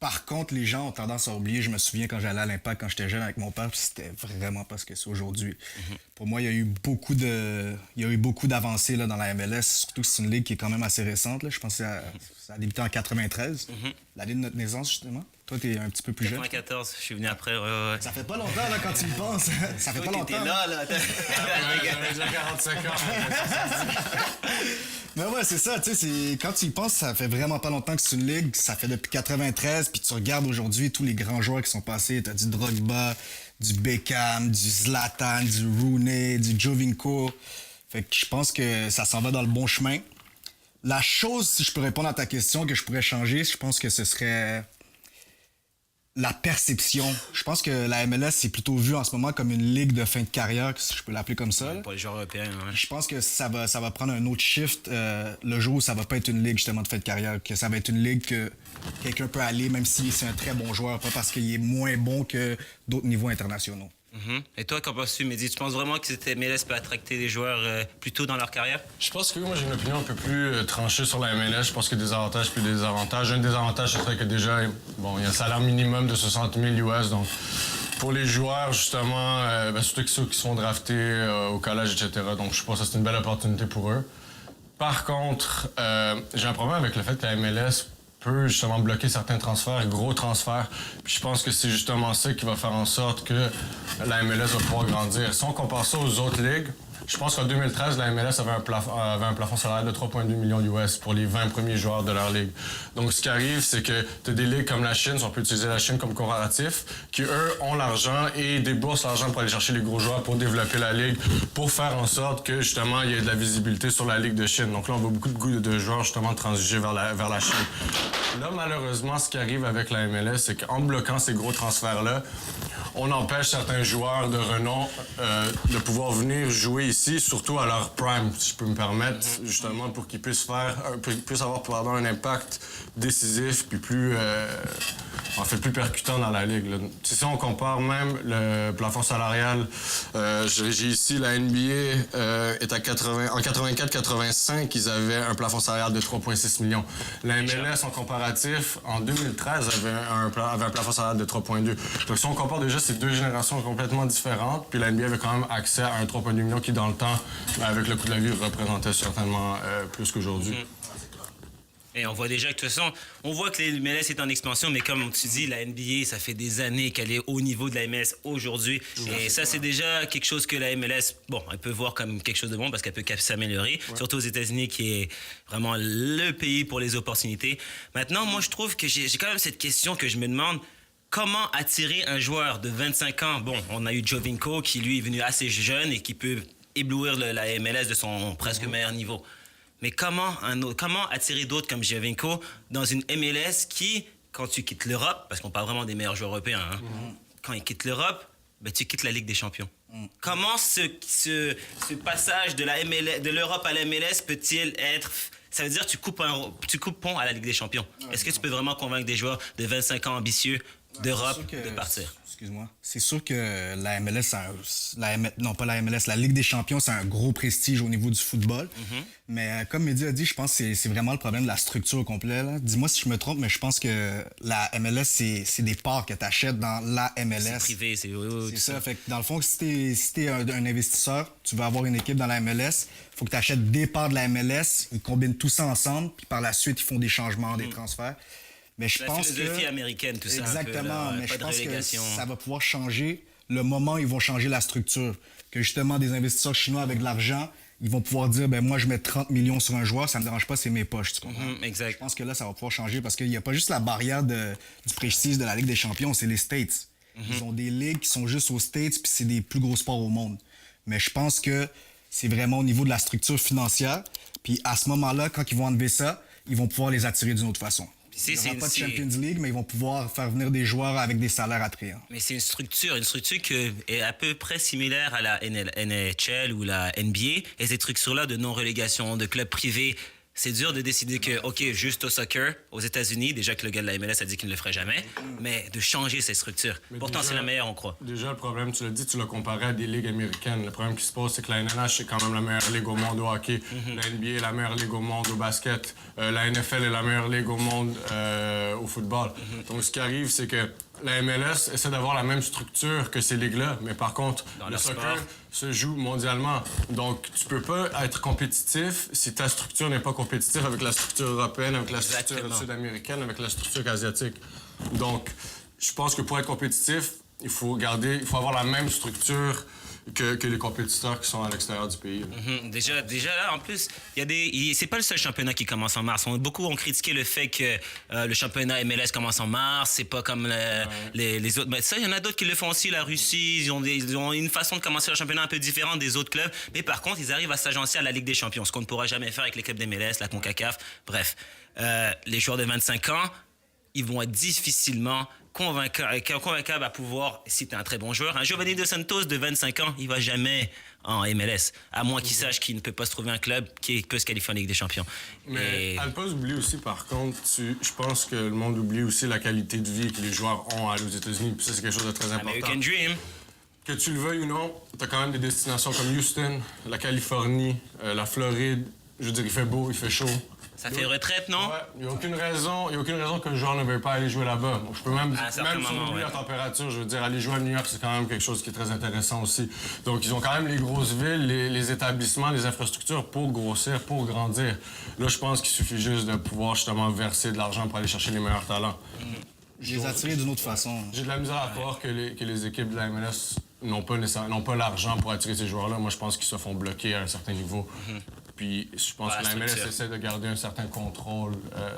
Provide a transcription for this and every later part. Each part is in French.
Par contre, les gens ont tendance à oublier. Je me souviens quand j'allais à l'Impact quand j'étais jeune avec mon père, puis c'était vraiment pas ce que c'est aujourd'hui. Pour moi, il y a eu beaucoup d'avancées là, dans la MLS, surtout que c'est une ligue qui est quand même assez récente. Là. Je pense que ça a débuté en 93, l'année de notre naissance, justement. Toi, t'es un petit peu plus jeune. 94, je suis venu après. Ouais. Ça fait pas longtemps, là, quand tu y penses. Ça fait pas Toi, longtemps. t'étais là. J'avais déjà 45 ans. Mais ouais, c'est ça, tu sais, quand tu y penses, ça fait vraiment pas longtemps que c'est une ligue, ça fait depuis 93, puis tu regardes aujourd'hui tous les grands joueurs qui sont passés, t'as du Drogba, du Beckham, du Zlatan, du Rooney, du Jovinko. Fait que je pense que ça s'en va dans le bon chemin. La chose, si je peux répondre à ta question, que je pourrais changer, je pense que ce serait la perception. Je pense que la MLS c'est plutôt vu en ce moment comme une ligue de fin de carrière, si je peux l'appeler comme ça. Là. Pour les joueurs européens. Hein. Je pense que ça va prendre un autre shift le jour où ça va pas être une ligue justement de fin de carrière, que ça va être une ligue que quelqu'un peut aller même si c'est un très bon joueur, pas parce qu'il est moins bon que d'autres niveaux internationaux. Et toi, qu'en penses-tu, Mehdi? Tu penses vraiment que cette MLS peut attracter des joueurs plus tôt dans leur carrière? Je pense que oui, moi j'ai une opinion un peu plus tranchée sur la MLS. Je pense qu'il y a des avantages puis des désavantages. Un désavantage, ce serait que déjà, bon, il y a un salaire minimum de 60 000 US. Donc, pour les joueurs, justement, surtout ceux qui sont draftés au collège, etc. Donc, je pense que c'est une belle opportunité pour eux. Par contre, j'ai un problème avec le fait que la MLS peut justement bloquer certains transferts, gros transferts. Puis je pense que c'est justement ça qui va faire en sorte que la MLS va pouvoir grandir. Si on compare ça aux autres ligues, je pense qu'en 2013, la MLS avait un plafond salarial de 3,2 millions US pour les 20 premiers joueurs de leur ligue. Donc, ce qui arrive, c'est que tu as des ligues comme la Chine, si on peut utiliser la Chine comme comparatif, qui, eux, ont l'argent et déboursent l'argent pour aller chercher les gros joueurs, pour développer la ligue, pour faire en sorte que, justement, il y ait de la visibilité sur la ligue de Chine. Donc là, on voit beaucoup de joueurs, justement, transiger vers la Chine. Là, malheureusement, ce qui arrive avec la MLS, c'est qu'en bloquant ces gros transferts-là, on empêche certains joueurs de renom de pouvoir venir jouer ici, surtout à leur prime, si je peux me permettre, justement pour qu'ils puissent avoir un impact décisif puis plus percutant dans la ligue. Là. Si on compare même le plafond salarial, j'ai ici la NBA est à 80, en 84-85, ils avaient un plafond salarial de 3,6 millions. La MLS en comparatif en 2013 avait un plafond salarial de 3,2. Donc si on compare déjà ces deux générations complètement différentes, puis la NBA avait quand même accès à un 3,2 millions qui dans le temps, avec le coût de la vie, représentait certainement plus qu'aujourd'hui. Et on voit déjà que, de toute façon, on voit que la MLS est en expansion, mais comme tu dis, la NBA, ça fait des années qu'elle est au niveau de la MLS aujourd'hui. Et ça, c'est déjà quelque chose que la MLS, bon, elle peut voir comme quelque chose de bon parce qu'elle peut s'améliorer, surtout aux États-Unis, qui est vraiment le pays pour les opportunités. Maintenant, moi, je trouve que j'ai quand même cette question que je me demande. Comment attirer un joueur de 25 ans? Bon, on a eu Jovinko qui, lui, est venu assez jeune et qui peut éblouir la MLS de son presque meilleur niveau. Mais comment attirer d'autres comme Jovinko dans une MLS qui, quand tu quittes l'Europe, parce qu'on parle vraiment des meilleurs joueurs européens, hein, quand ils quittent l'Europe, ben, tu quittes la Ligue des Champions. Comment ce passage de l'Europe à la MLS peut-il être... Ça veut dire que tu coupes pont à la Ligue des Champions. Est-ce que tu peux vraiment convaincre des joueurs de 25 ans ambitieux d'Europe de partir? Excuse-moi. C'est sûr que la MLS, pas la MLS, la Ligue des Champions, c'est un gros prestige au niveau du football. Mais comme Mehdi a dit, je pense que c'est vraiment le problème de la structure au complet. Là. Dis-moi si je me trompe, mais je pense que la MLS, c'est des parts que tu achètes dans la MLS. C'est privé, c'est ça. Fait que dans le fond, si t'es un investisseur, tu veux avoir une équipe dans la MLS, faut que tu achètes des parts de la MLS, ils combinent tout ça ensemble, puis par la suite, ils font des changements, des transferts. Mais je pense la philosophie américaine, tout ça. Exactement, mais pas je de pense relégation. que ça va pouvoir changer le moment où ils vont changer la structure. Que justement, des investisseurs chinois avec de l'argent, ils vont pouvoir dire, ben moi, je mets 30 millions sur un joueur, ça me dérange pas, c'est mes poches, tu comprends? Exact. Je pense que là, ça va pouvoir changer parce qu'il n'y a pas juste la barrière du prestige de la Ligue des Champions, c'est les States. Ils ont des ligues qui sont juste aux States, puis c'est des plus gros sports au monde. Mais je pense que c'est vraiment au niveau de la structure financière. Puis à ce moment-là, quand ils vont enlever ça, ils vont pouvoir les attirer d'une autre façon. Il n'y aura pas de Champions League, mais ils vont pouvoir faire venir des joueurs avec des salaires attrayants. Mais c'est une structure qui est à peu près similaire à la NHL ou la NBA. Et cette structure-là de non-relégation, de clubs privés, c'est dur de décider que, OK, juste au soccer, aux États-Unis, déjà que le gars de la MLS a dit qu'il ne le ferait jamais, mais de changer ces structures. Pourtant, c'est la meilleure, on croit. Déjà, le problème, tu l'as dit, tu l'as comparé à des ligues américaines. Le problème qui se pose, c'est que la NNH, c'est quand même la meilleure ligue au monde au hockey. La NBA est la meilleure ligue au monde au basket. La NFL est la meilleure ligue au monde au football. Donc, ce qui arrive, c'est que la MLS essaie d'avoir la même structure que ces ligues-là, mais par contre, le soccer se joue mondialement. Donc, tu peux pas être compétitif si ta structure n'est pas compétitive avec la structure européenne, avec la structure sud-américaine, avec la structure asiatique. Donc, je pense que pour être compétitif, il faut avoir la même structure que les compétiteurs qui sont à l'extérieur du pays. Déjà là, en plus, c'est pas le seul championnat qui commence en mars. Beaucoup ont critiqué le fait que le championnat MLS commence en mars. C'est pas comme les autres. Mais ça, il y en a d'autres qui le font aussi. La Russie, ils ont une façon de commencer le championnat un peu différente des autres clubs. Mais par contre, ils arrivent à s'agencer à la Ligue des Champions, ce qu'on ne pourra jamais faire avec les clubs d'MLS, la CONCACAF. Bref, les joueurs de 25 ans, ils vont être difficilement convaincable à pouvoir, si tu es un très bon joueur. Un Giovanni Dos Santos de 25 ans, il va jamais en MLS, à moins qu'il sache qu'il ne peut pas se trouver un club qui peut se qualifier en Ligue des Champions. Mais à ne pas oublier aussi, par contre, je pense que le monde oublie aussi la qualité de vie que les joueurs ont aux États-Unis. Puis ça, c'est quelque chose de très important. American Dream. Que tu le veuilles ou non, tu as quand même des destinations comme Houston, la Californie, la Floride. Je veux dire, il fait beau, il fait chaud. Ça fait retraite, non? Ouais, il n'y a aucune raison que le joueur ne veuille pas aller jouer là-bas. Je peux même surveiller la température, je veux dire, aller jouer à New York, c'est quand même quelque chose qui est très intéressant aussi. Donc, ils ont quand même les grosses villes, les établissements, les infrastructures pour grossir, pour grandir. Là, je pense qu'il suffit juste de pouvoir justement verser de l'argent pour aller chercher les meilleurs talents. Les attirer d'une autre façon. J'ai de la misère à croire que les équipes de la MLS n'ont pas l'argent pour attirer ces joueurs-là. Moi, je pense qu'ils se font bloquer à un certain niveau. Puis je pense que la MLS essaie de garder un certain contrôle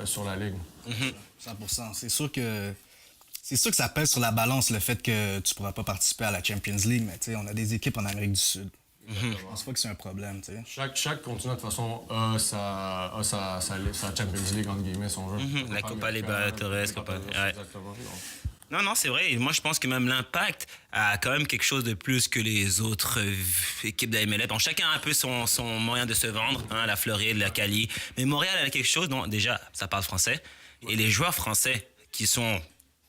sur la Ligue. 100%. C'est sûr que ça pèse sur la balance le fait que tu pourras pas participer à la Champions League, mais tu sais, on a des équipes en Amérique du Sud. Je pense pas que c'est un problème, tu sais. Chaque continent, de toute façon, a sa Champions League, entre guillemets, si on veut. La Copa Libertadores. Exactement. Non, c'est vrai. Et moi, je pense que même l'Impact a quand même quelque chose de plus que les autres équipes de la MLS. Bon, chacun a un peu son moyen de se vendre, hein, la Floride, la Cali. Mais Montréal a quelque chose dont, déjà, ça parle français. Et les joueurs français, qui sont,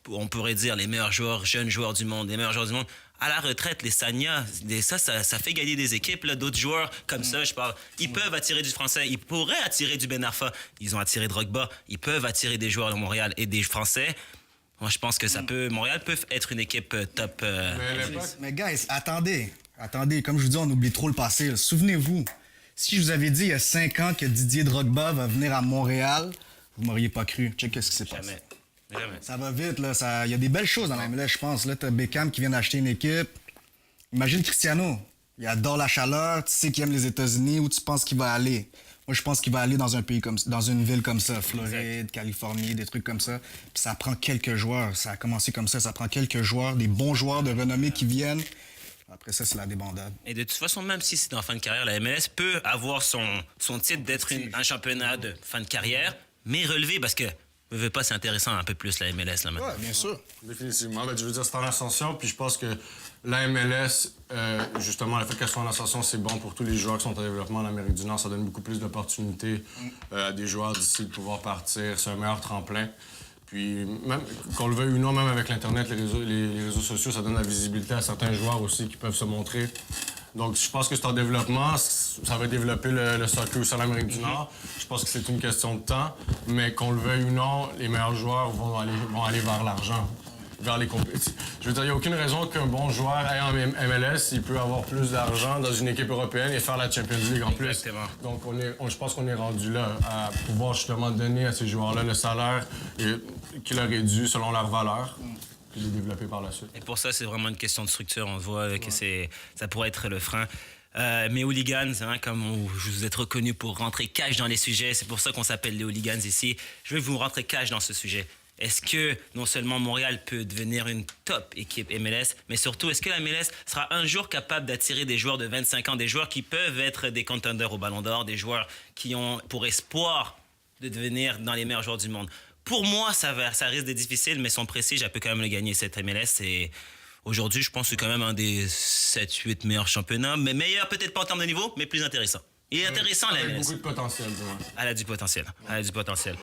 on pourrait dire, les meilleurs joueurs, jeunes joueurs du monde, les meilleurs joueurs du monde, à la retraite, les Sagna, ça fait gagner des équipes. Là, d'autres joueurs comme ça, je parle, ils peuvent attirer du français. Ils pourraient attirer du Ben Arfa. Ils ont attiré Drogba. Ils peuvent attirer des joueurs de Montréal et des Français. Moi, je pense que Montréal peut être une équipe top. Mais guys, attendez, comme je vous dis, on oublie trop le passé. Là. Souvenez-vous, si je vous avais dit il y a 5 ans que Didier Drogba va venir à Montréal, vous m'auriez pas cru. Check qu'est-ce qui s'est passé. Jamais. Ça va vite, là. Il y a des belles choses dans la MLS, je pense. Là, t'as Beckham qui vient d'acheter une équipe. Imagine Cristiano. Il adore la chaleur, tu sais qu'il aime les États-Unis, où tu penses qu'il va aller. Moi, je pense qu'il va aller dans une ville comme ça, Floride, Californie, des trucs comme ça. Puis ça prend quelques joueurs. Ça a commencé comme ça prend quelques joueurs, des bons joueurs de renommée qui viennent. Après ça, c'est la débandade. Et de toute façon, même si c'est en fin de carrière, la MLS peut avoir son titre d'être un championnat de fin de carrière, mais relevé parce que ne veut pas, c'est intéressant un peu plus la MLS là maintenant. Ouais, bien sûr. Définitivement. Je veux dire, c'est en ascension, puis je pense que la MLS, justement, le fait qu'elle soit en ascension, c'est bon pour tous les joueurs qui sont en développement en Amérique du Nord. Ça donne beaucoup plus d'opportunités à des joueurs d'ici de pouvoir partir. C'est un meilleur tremplin. Puis, même qu'on le veuille ou non, même avec l'Internet, les réseaux sociaux, ça donne la visibilité à certains joueurs aussi qui peuvent se montrer. Donc, je pense que c'est en développement. Ça va développer le soccer aussi en Amérique du Nord. Je pense que c'est une question de temps. Mais qu'on le veuille ou non, les meilleurs joueurs vont aller vers l'argent, vers les compétitions. Je veux dire, il n'y a aucune raison qu'un bon joueur aille en MLS, il peut avoir plus d'argent dans une équipe européenne et faire la Champions League en plus. Exactement. Donc, je pense qu'on est rendu là à pouvoir justement donner à ces joueurs-là le salaire qui leur est dû selon leur valeur. Puis les développer par la suite. Et pour ça, c'est vraiment une question de structure. On voit que ça pourrait être le frein. Mes hooligans, hein, comme je vous êtes reconnus pour rentrer cash dans les sujets, c'est pour ça qu'on s'appelle les hooligans ici. Je vais vous rentrer cash dans ce sujet. Est-ce que non seulement Montréal peut devenir une top équipe MLS, mais surtout, est-ce que la MLS sera un jour capable d'attirer des joueurs de 25 ans, des joueurs qui peuvent être des contenders au Ballon d'Or, des joueurs qui ont pour espoir de devenir dans les meilleurs joueurs du monde? Pour moi, ça risque d'être difficile, mais son Prestige, elle peut quand même le gagner, cette MLS. Et aujourd'hui, je pense que c'est quand même un des 7-8 meilleurs championnats. Mais meilleur, peut-être pas en termes de niveau, mais plus intéressant. Il est intéressant, la Avec MLS. beaucoup de potentiel, du moins. Elle a du potentiel. Elle a du potentiel.